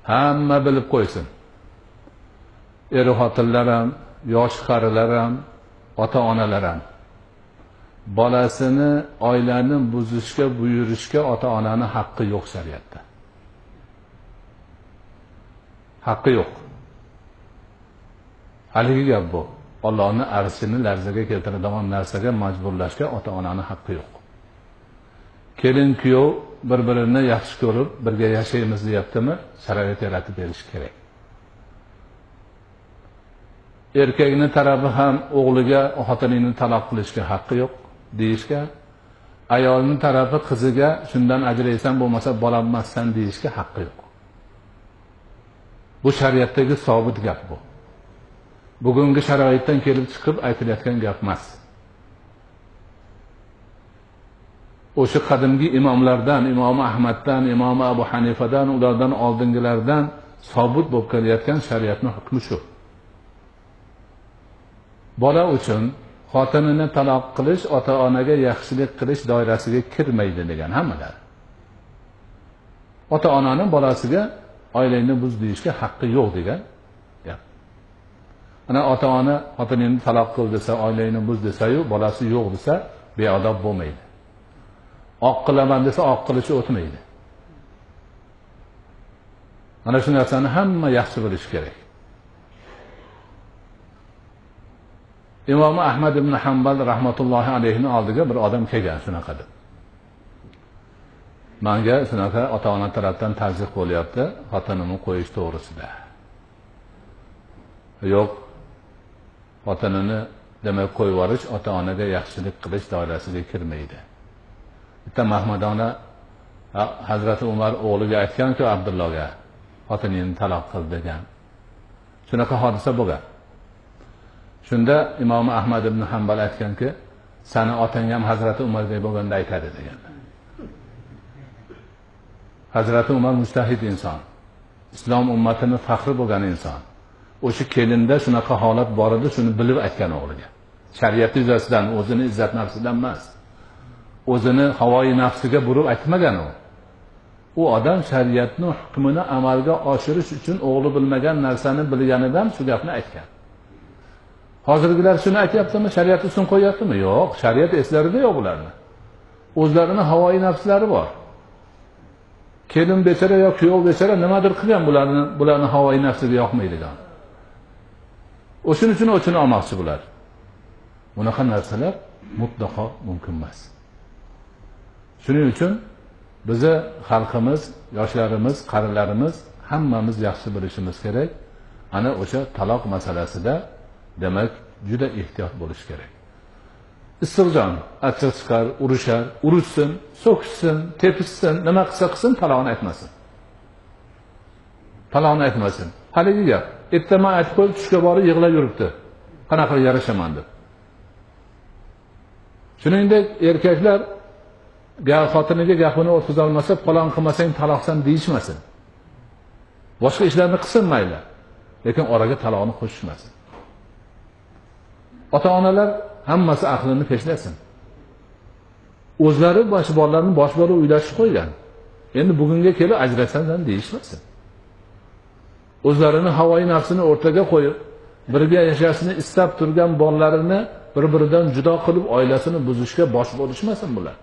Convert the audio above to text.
Hamma bilib qo'ysin. Er-xotinlar ham, yosh qarilar ham, ota-onalar ham. Bolasini oilani buzishga, buyurishga ota-onaning haqqi yo'q shariatda. Haqqi yo'q. Haligi gap bu. Allohning arshini larzaga keltiradigan narsaga majburlashga ota-onaning haqqi yo'q. Kelin kuyov bir-birini yaxshi ko'rib, birga yashaymiz deyaptimi? Sharoit yaratib berish kerak. Erkakning tarafi ham o'g'liga xotinini taloq qilishga haqqi yo'q deyishga, ayolning tarafi qiziga shundan ajraysan bo'lmasa bolam emassan deyishga haqqi yo'q. Bu shariatdagi sobit gap bu. Bugungi sharoitdan kelib chiqib aytilayotgan gap emas. O'sha qadimgi imomlardan, Imom Ahmaddan, Imom Abu Hanifadan, ulardan oldingilardan sobit bo'lib kelayotgan shariatning hukmi shu. Bola uchun xotinini taloq qilish ota-onaga yaxshilik qilish doirasiga kirmaydi degan hammalar. Ota-onaning bolasiga oilangni buz deyishga haqqi yo'q degan gap. Ana ota-ona xotinini taloq qil desa, oilangni buz desa-yu, bolasi yo'q desa, beodob bo'lmaydi. Oq qilaman desa, oq qilishi o'tmaydi. Mana shu narsani hamma yaxshi bilish kerak. Imom Ahmad ibn Hanbal rahmatullohi alayhining oldiga bir odam kelgan shunaqa deb. Menga shunaqa ota-ona tarafdan ta'zir bo'lyapti, xotinimni qo'yish to'g'risida. Yo'q, xotinini demak qo'yib yuborish ota-onaga yaxshilik qilish doirasiga kirmaydi. Bitta Mahmadona Hazrati Umar o'g'liga aytgan-ku Abdullohga, xotinini taloq qil degan. Shunaqa hodisa bo'lgan. Shunda Imom Ahmad ibn Hanbal aytganki, seni otang ham Hazrati Umarday bo'lganda aytadi degan. Hazrati Umar mujtahid inson. Islom ummatining faxri bo'lgan inson. O'sha kelinda shunaqa holat bor edi, shuni bilib aytgan o'g'liga. Shariat yuzasidan, o'zini izzat nafsidan emas. O'zini havoyi nafsiga burib aytmagan u. U odam shariatning hukmini amalga oshirish uchun o'g'li bilmagan narsani bilganidan shu gapni aytgan. Hozirgilar shuni aytayaptimi? Shariat uchun qo'yaptimi? Yo'q, shariat eslarida yo'q ularni. O'zlarining havoyi nafslari bor. Kelin bechara yoki kuyov bechara nimadir qilgan bularni havoyi nafsiga yoqmaydigan. O'shuning uchun o'chini olmoqchi bular. Bunaqa narsalar mutlaqo mumkin emas. Shuning uchun bizni xalqimiz, yoshlarimiz, qarilarimiz hammamiz yaxshi bilishimiz kerak. Ana o'sha taloq masalasida demak juda ehtiyot bo'lish kerak. Istig'jon, achchiq chiqar, urushar, urushsin, so'kishsin, tepishsin, nima qilsa qilsin, taloqni aytmasin. Taloqni aytmasin. Haligi gap, ertaman aytib qo'yib tushga borib yig'lab yuribdi. Qanaqa yarashaman deb. Shuningdek, erkaklar xotiniga gapini o'tkaza olmasa, falon qilmasang taloqsan deyishmasin. Boshqa ishlarni qilsin mayli, lekin oraga taloqni qo'shishmasin. Ota-onalar hammasi aqlini peshlasin. O'zlari bolalarning boshlari uylashib qo'ygan. Endi bugunga kelib ajrasandan deyishmasin. O'zlarini havoyi nafsini o'rtaga qo'yib, birga yashashni istab turgan bolalarini bir-biridan judo qilib oilasini buzishga bosh bo'lishmasin bular.